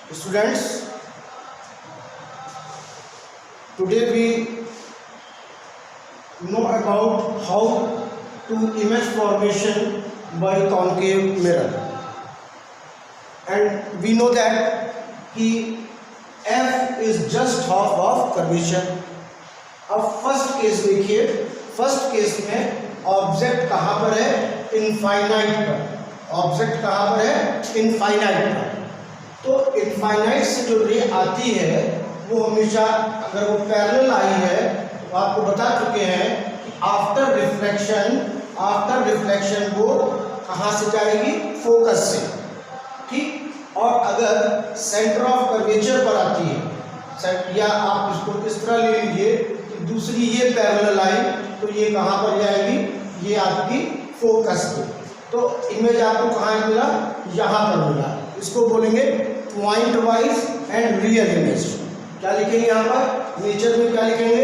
Students, today we know about how to image formation by concave mirror, and we know that कि f is just half of curvature. अब first case देखिए, first case में object कहाँ पर है? Infinite पर। Object कहाँ पर है? इनफाइनाइट पर। तो इनफाइनाइट से जो रे आती है वो हमेशा, अगर वो पैरेलल आई है तो आपको बता चुके हैं कि आफ्टर रिफ्लेक्शन वो कहाँ से जाएगी? फोकस से, ठीक। और अगर सेंटर ऑफ कर्वेचर पर आती है, या आप इसको इस तरह ले लीजिए कि दूसरी ये पैरेलल आई तो ये कहाँ पर जाएगी? ये आपकी फोकस पे। तो इमेज आपको कहाँ मिला? यहाँ पर मिला। इसको बोलेंगे point wise and real image. क्या लिखेंगे यहाँ पर? नेचर में क्या लिखेंगे?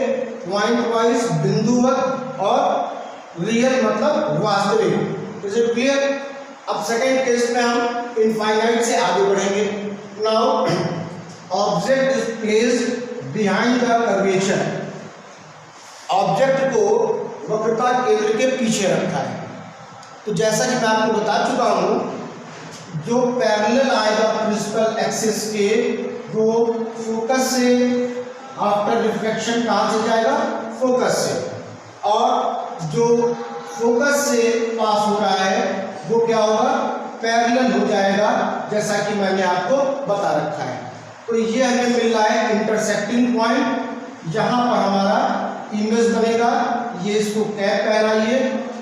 पॉइंट वाइज, बिंदुवत, और रियल मतलब वास्तविक। Is it clear? अब सेकेंड केस में हम इनफाइनाइट से आगे बढ़ेंगे। Now object is placed behind the curvature. Object को वक्रता केंद्र के पीछे रखा है। तो जैसा कि मैं आपको बता चुका हूं, जो पैरेलल आएगा प्रिंसिपल एक्सिस के, वो फोकस से आफ्टर रिफ्लेक्शन कहाँ से जाएगा? फोकस से। और जो फोकस से पास हो रहा है वो क्या होगा? पैरेलल हो जाएगा, जैसा कि मैंने आपको बता रखा है। तो ये हमें मिल रहा है इंटरसेक्टिंग पॉइंट। यहाँ पर हमारा इमेज बनेगा। ये इसको कैप पहनाइए।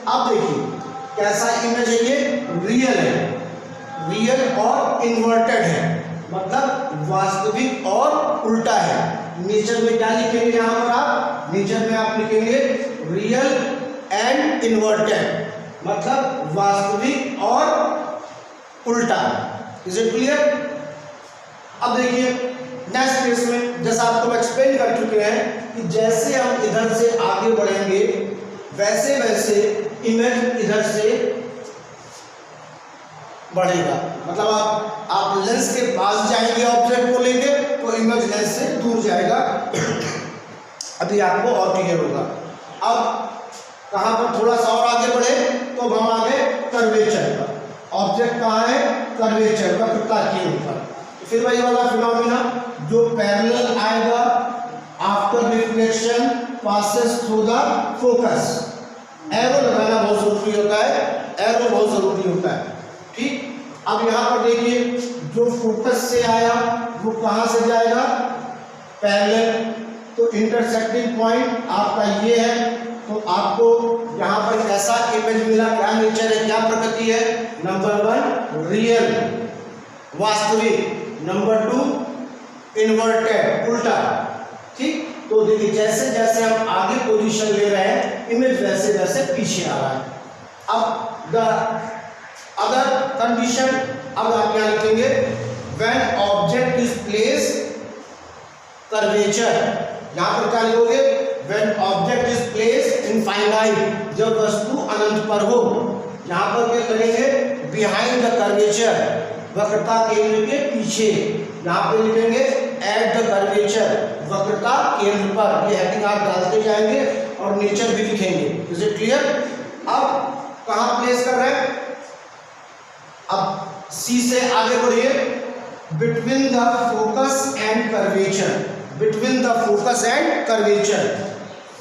अब देखिए कैसा इमेज है ये? रियल है, रियल और इन्वर्टेड है, मतलब वास्तविक और उल्टा है। नेचर में क्या लिखेंगे यहाँ पर आप? नेचर में आप लिखेंगे रियल एंड इन्वर्टेड, मतलब वास्तविक और उल्टा। Is it clear? अब देखिए नेक्स्ट केस में, जैसा आपको एक्सप्लेन कर चुके हैं कि जैसे हम इधर से आगे बढ़ेंगे वैसे वैसे इमेज इधर से बढ़ेगा। मतलब आप लेंस के पास जाएंगे ऑब्जेक्ट को लेके तो इमेज लेंस से दूर जाएगा। अभी आपको और क्लियर होगा। अब कहाँ पर थोड़ा सा और आगे बढ़े तो हम आगे कर्वेचर पर। ऑब्जेक्ट कहाँ है? कर्वेचर, वक्रता के ऊपर। फिर वही वाला फिनोमिना, जो पैरेलल आएगा after reflection passes through the focus. Arrow लगाना बहुत जरूरी होता है, एरो बहुत जरूरी होता है, ठीक। अब यहाँ पर देखिए, जो फोकस से आया वो कहाँ से जाएगा? पैरेलल। तो इंटरसेक्टिंग पॉइंट आपका ये है। तो आपको यहाँ पर कैसा इमेज मिला? क्या नेचर है, क्या प्रकृति है? नंबर 1 रियल, वास्तविक। नंबर 2 इन्वर्टेड, उल्टा, ठीक। तो देखिए जैसे जैसे हम आगे पोजीशन ले रहे हैं इमेज वैसे वैसे पीछे आ रहा है। अब द अदर कंडीशन, अब आप क्या लिखेंगे? When object is placed curvature. यहां पर क्या लिखोगे? When object is placed infinite, जब वस्तु अनंत पर हो। यहां पर क्या करेंगे? बिहाइंड द कर्वेचर, वक्रता केंद्र के पीछे। यहाँ पे लिखेंगे एट द कर्वेचर, वक्रता केंद्र पर। ये हेडिंग आप डालते जाएंगे और नेचर भी लिखेंगे। Is it clear? अब कहाँ प्लेस कर रहे हैं? अब सी से आगे बढ़िए। Between the focus and curvature, between the focus and curvature,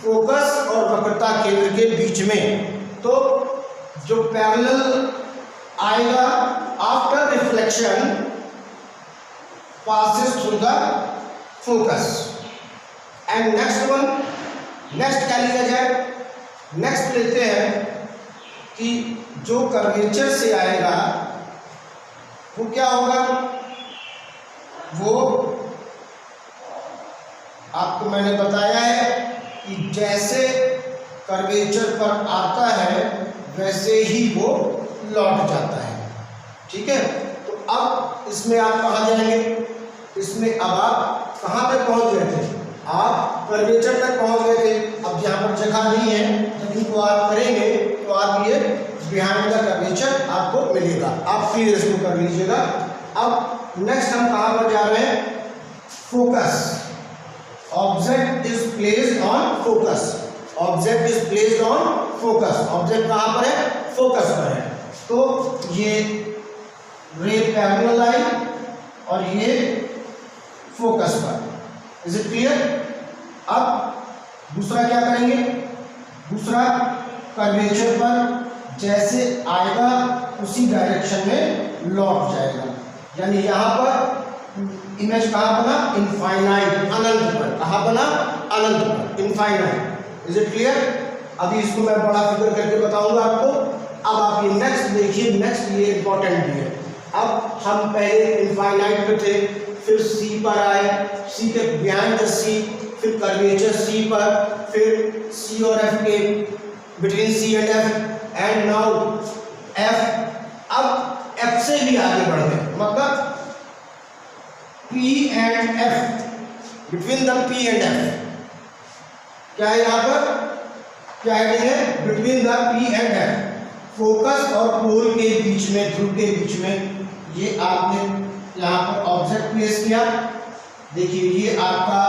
focus और वक्रता केंद्र के बीच में। तो जो पैरेलल आएगा after reflection passes through the focus. and next one, next क्या लिया जाए? next लेते हैं कि जो कर्वेचर से आएगा वो क्या होगा? वो आपको मैंने बताया है कि जैसे कर्वेचर पर आता है वैसे ही वो लौट जाता है, ठीक है। तो अब इसमें आप कहाँ जाएंगे? इसमें अब आप कहाँ तक पहुँच गए थे? आप कर्वेचर तक पहुँच गए थे। अब यहाँ पर जगह नहीं है, लेकिन तो आप करेंगे तो आप ये बिहाइंड द कर्वेचर आपको मिलेगा। आप फिर इसको कर लीजिएगा। अब नेक्स्ट हम कहाँ पर जा रहे हैं, focus. Object is placed on focus, object is placed on focus, object कहाँ पर है, फोकस पर है। तो ये रे पैरेलल आई और ये फोकस पर, इज इट क्लियर। अब दूसरा क्या करेंगे, दूसरा कर्वेचर पर जैसे आएगा उसी डायरेक्शन में लौट जाएगा, यानी यहाँ पर इमेज कहाँ बना, इनफाइनाइट, अनंत पर। कहाँ बना, अनंत पर, इनफाइनाइट। Is it clear. अभी इसको मैं बड़ा फिगर करके बताऊंगा आपको। अब आप ये नेक्स्ट देखिए, नेक्स्ट ये इंपॉर्टेंट भी है। अब हम पहले इनफाइनाइट पे थे, फिर सी पर आए, सी के बिहाइंड द सी, फिर कर्वेचर सी पर, फिर सी और एफ के between C and F, and now F. अब एफ से भी आगे बढ़ गए, मतलब P and F, between the P and F क्या है यहाँ पर, क्या हेडिंग है, between the P and F। Focus और पोल के बीच में, ध्रुव के बीच में, ये आपने यहाँ पर ऑब्जेक्ट प्लेस किया। देखिए ये आपका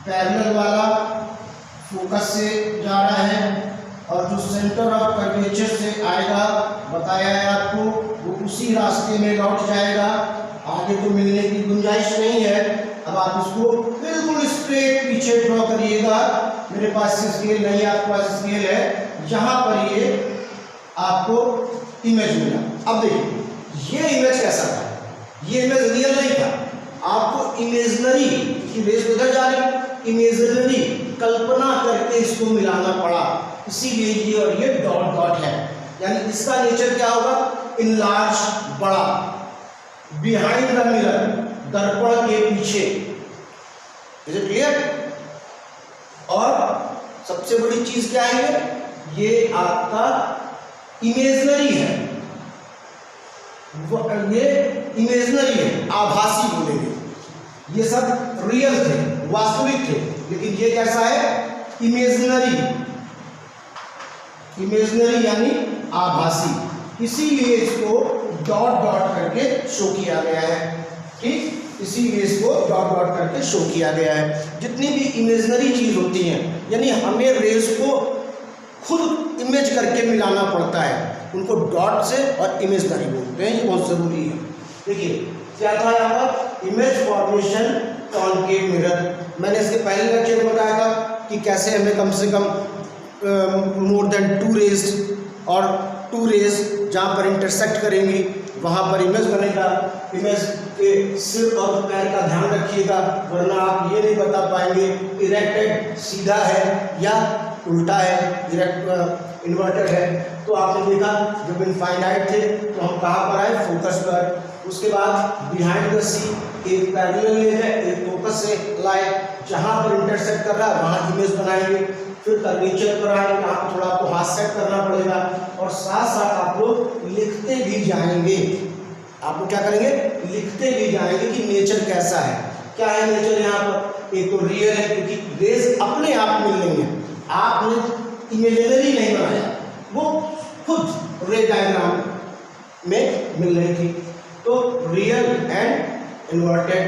पैरेलल वाला फोकस से जा रहा है, और जो सेंटर ऑफ कर्वेचर से आएगा बताया है आपको, वो उसी रास्ते में लौट जाएगा, आगे तो मिलने की गुंजाइश नहीं है। अब आप इसको बिल्कुल स्ट्रेट पीछे ड्रॉ करिएगा। मेरे पास स्केल नहीं है, आपके पास स्केल है, यहाँ पर ये आपको इमेज मिला। अब देखिए ये इमेज कैसा था, ये इमेज रियल नहीं था, आपको इमेजनरी की रेस उधर जा रही, इमेजनरी कल्पना करके इसको मिलाना पड़ा, इसीलिए ये और ये डॉट डॉट है। यानी इसका नेचर क्या होगा, इनलार्ज, बड़ा, बिहाइंड द मिरर, दर्पण के पीछे। Is it clear. और सबसे बड़ी चीज क्या है, ये आपका इमेजनरी है, ये इमेजनरी है, आभासी बोलेंगे। ये सब रियल थे, वास्तविक थे, लेकिन ये कैसा है, इमेजनरी, इमेजनरी यानी आभासी। इसीलिए इसको डॉट डॉट करके शो किया गया है, ठीक, इसीलिए इसको डॉट डॉट करके शो किया गया है। जितनी भी इमेजनरी चीज होती हैं, यानी हमें रेस को खुद इमेज करके मिलाना पड़ता है, उनको डॉट से और इमेजनरी बोलते हैं, ये बहुत जरूरी है। देखिए क्या था यहाँ पर, इमेज फॉर्मेशन कॉनकेव मिरर। मैंने इसके पहले लेक्चर में बताया था कि कैसे हमें कम से कम मोर देन 2 रेज और 2 रेज जहाँ पर इंटरसेक्ट करेंगी वहाँ पर इमेज बनेगा। इमेज के सिर और पैर का ध्यान रखिएगा, वरना आप ये नहीं बता पाएंगे इरेक्टेड सीधा है या उल्टा है, इरेक्ट इन्वर्टेड है। तो आपने देखा जब इनफाइनाइट थे तो हम कहाँ पर आए, फोकस पर। उसके बाद बिहाइंड द सी एक पैरेलल ले जाए, एक फोकस से लाए, जहाँ पर इंटरसेक्ट कर रहा है वहाँ इमेज बनाएंगे। फिर कर्वेचर पर आए, यहाँ पर थोड़ा आपको हाथ सेट करना पड़ेगा, और साथ साथ आप लोग लिखते भी जाएंगे। आप लोग क्या करेंगे, लिखते भी जाएंगे कि नेचर कैसा है, क्या है नेचर यहाँ पर। एक तो रियल है क्योंकि रेज अपने आप मिल रही है, आपने इमेजिनरी नहीं बनाया, वो खुद रे डायग्राम में मिल रही थी। तो real and inverted,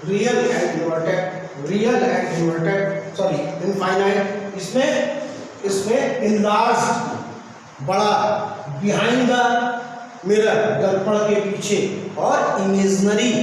real and inverted, real and inverted, sorry infinite. इसमें इनलार्ज, बड़ा, बिहाइंड द मिरर, दर्पण के पीछे, और इमेजनरी,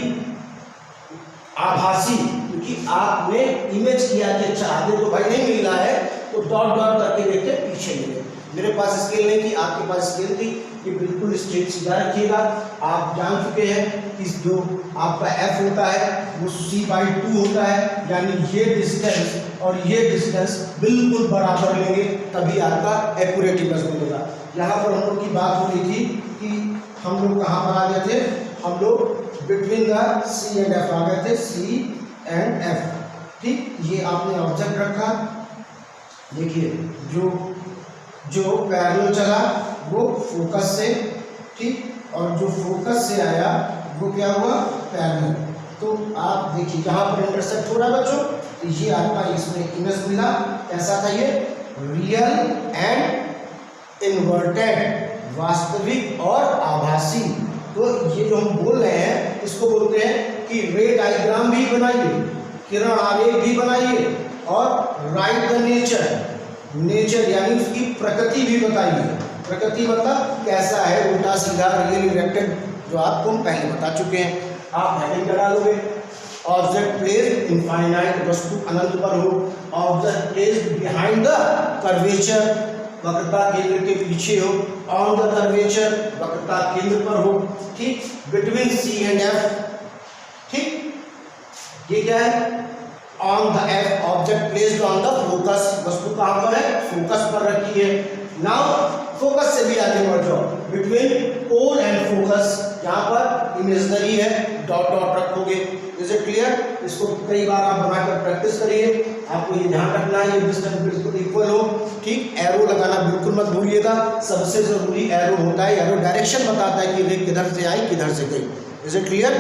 आभासी, क्योंकि आपने इमेज किया कि अच्छा आगे तो भाई नहीं मिल रहा है, तो डॉट डॉट करके देखते पीछे मिले। मेरे पास स्केल नहीं थी, आपके पास स्केल थी, ये बिल्कुल स्ट्रेट सीधा रखिएगा। आप जान चुके हैं कि जो आपका f होता है वो c/2 होता है, यानी ये डिस्टेंस और ये डिस्टेंस बिल्कुल बराबर लेंगे तभी आपका एक्यूरेट इमेज मिलेगा। यहाँ पर हम लोग की बात हो रही थी कि हम लोग कहाँ पर आ गए थे, हम लोग between the c and f आ गए थे, c एंड f, ठीक। ये आपने ऑब्जेक्ट रखा, देखिए जो पैरेलल चला वो फोकस से, ठीक, और जो फोकस से आया वो क्या हुआ, पैरेलल। तो आप देखिए यहाँ पर इंटरसेक्ट हो रहा है बच्चों, तो ये आपका इसमें इमेज मिला। कैसा था ये, रियल एंड इन्वर्टेड, वास्तविक और आभासी। तो ये जो हम बोल रहे हैं इसको बोलते हैं कि रे डायग्राम भी बनाइए, किरण आरेख भी बनाइए और राइट द नेचर यानी उसकी प्रकृति भी बताइए। प्रकृति मतलब कैसा है, उल्टा सीधा रियल इरेक्टेड, जो आपको हम पहले बता चुके हैं। आप हेडिंग क्या डालोगे, ऑब्जेक्ट प्लेस इनफाइनाइट, वस्तु अनंत पर हो, object place behind the curvature, वक्रता केंद्र के पीछे हो, ऑन द कर्वेचर, वक्रता केंद्र पर हो, ठीक, बिटवीन सी एंड एफ, ठीक, ये क्या है, on the F, object placed on the focus, वस्तु कहां पर है, फोकस पर रखी है। नाउ फोकस से भी आगे बढ़ जाओ, बिटवीन पोल एंड फोकस, यहाँ पर इमेजनरी है, डॉट डॉट रखोगे। Is it clear? इसको कई बार आप बनाकर प्रैक्टिस करिए, आपको ये ध्यान रखना है ये डिस्टेंस बिल्कुल इक्वल हो, ठीक। एरो लगाना बिल्कुल मत भूलिएगा, सबसे जरूरी एरो होता है, एरो डायरेक्शन बताता है कि रेख किधर से आई किधर से गई। Is it clear?